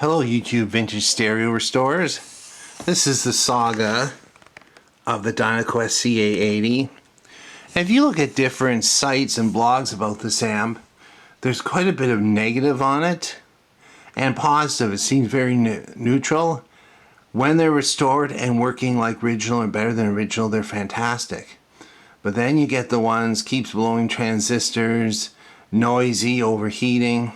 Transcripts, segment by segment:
Hello YouTube Vintage Stereo Restorers. This is the saga of the Dynaco SCA-80. If you look at different sites and blogs about this amp, there's quite a bit of negative on it and positive. It seems very neutral. When they're restored and working like original or better than original, they're fantastic. But then you get the ones keeps blowing transistors, noisy, overheating.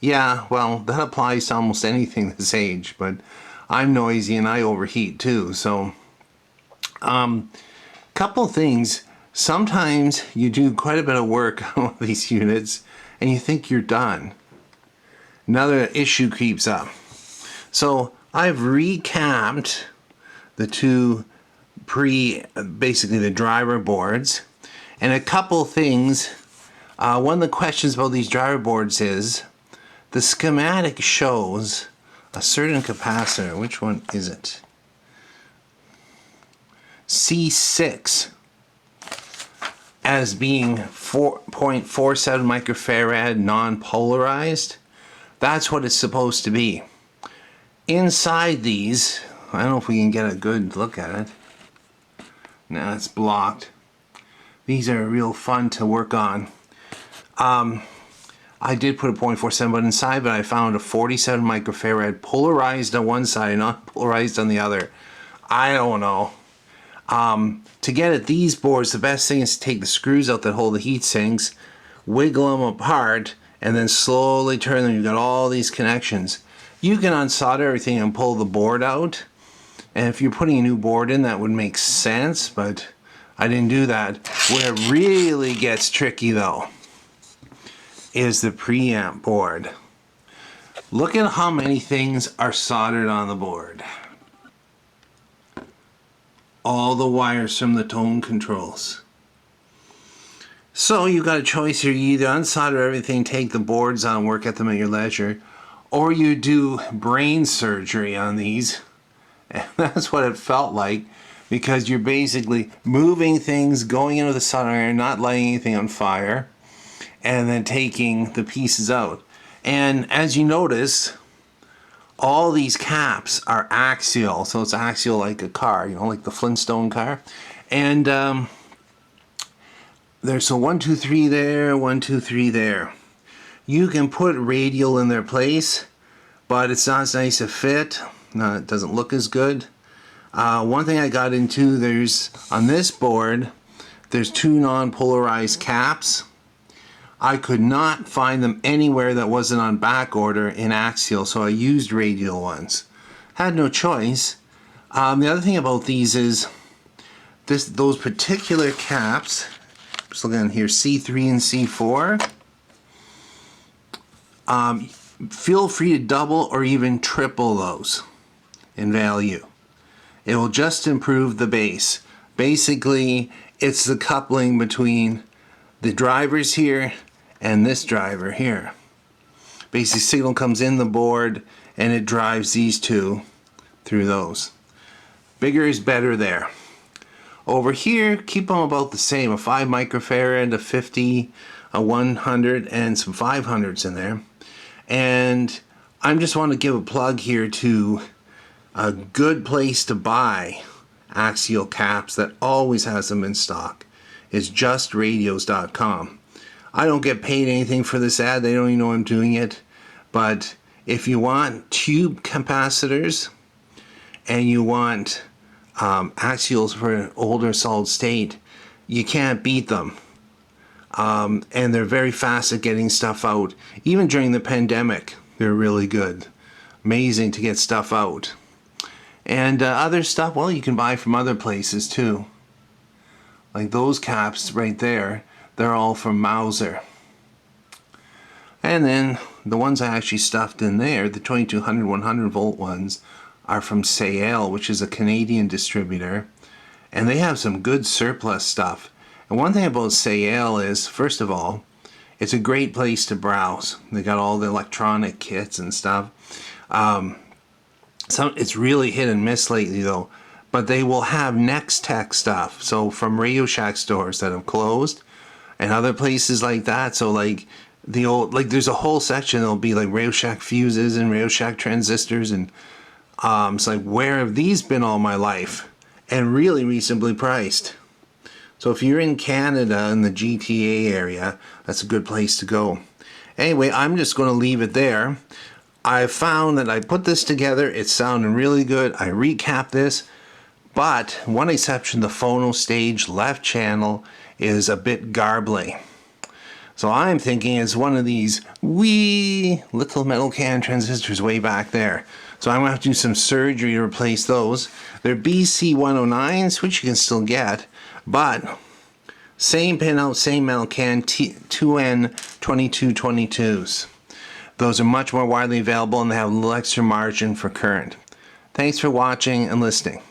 Yeah, well, that applies to almost anything this age, but I'm noisy and I overheat too. So, couple things. Sometimes you do quite a bit of work on these units and you think you're done. Another issue creeps up. So I've recapped the two basically the driver boards, and a couple things. One of the questions about these driver boards is, the schematic shows a certain capacitor. Which one is it? C6 as being 4.47 microfarad non-polarized. That's what it's supposed to be. Inside these, I don't know if we can get a good look at it. No, it's blocked. These are real fun to work on. I did put a 0.47 but inside, but I found a 47 microfarad polarized on one side, not polarized on the other. I don't know. To get at these boards, the best thing is to take the screws out that hold the heat sinks, wiggle them apart, and then slowly turn them. You've got all these connections. You can unsolder everything and pull the board out. And if you're putting a new board in, that would make sense, but I didn't do that. Where it really gets tricky though is the preamp board. Look at how many things are soldered on the board. All the wires from the tone controls. So you've got a choice here. You either unsolder everything, take the boards on, work at them at your leisure, or you do brain surgery on these. And that's what it felt like, because you're basically moving things, going into the soldering iron, not lighting anything on fire, and then taking the pieces out. And as you notice, all these caps are axial, so it's axial like a car, you know, like the Flintstone car. And there's a 1, 2, 3 there, 1, 2, 3 there. You can put radial in their place, but it's not as nice to fit. No, it doesn't look as good. One thing I got into, there's on this board, there's two non-polarized caps. I could not find them anywhere that wasn't on back order in axial, so I used radial ones. Had no choice. The other thing about these is those particular caps. Just looking at here, C3 and C4. Feel free to double or even triple those in value. It will just improve the bass. Basically, it's the coupling between the drivers here and this driver here. Basically, signal comes in the board and it drives these two through those. Bigger is better there. Over here, keep them about the same. A 5 microfarad, a 50, a 100, and some 500s in there. And I just want to give a plug here to a good place to buy axial caps that always has them in stock. Is justradios.com. I don't get paid anything for this ad. They don't even know I'm doing it. But if you want tube capacitors and you want axials for an older solid state, you can't beat them. And they're very fast at getting stuff out. Even during the pandemic, they're really good. Amazing to get stuff out. And other stuff, well, you can buy from other places too. Like those caps right there, they're all from Mauser. And then the ones I actually stuffed in there, the 2200 100 volt ones, are from SCA-80, which is a Canadian distributor. And they have some good surplus stuff. And one thing about SCA-80 is, first of all, it's a great place to browse. They got all the electronic kits and stuff. It's really hit and miss lately though, but they will have Next Tech stuff. So from Radio Shack stores that have closed and other places like that. So like the old, like there's a whole section that'll be like Radio Shack fuses and Radio Shack transistors, and it's like, where have these been all my life? And really reasonably priced. So if you're in Canada in the GTA area, that's a good place to go. Anyway, I'm just going to leave it there. I found that I put this together, it's sounding really good. I recapped this, but one exception, the phono stage left channel is a bit garbly. So I'm thinking it's one of these wee little metal can transistors way back there. So I'm going to have to do some surgery to replace those. They're BC109s, which you can still get, but same pinout, same metal can, 2N2222s. Those are much more widely available and they have a little extra margin for current. Thanks for watching and listening.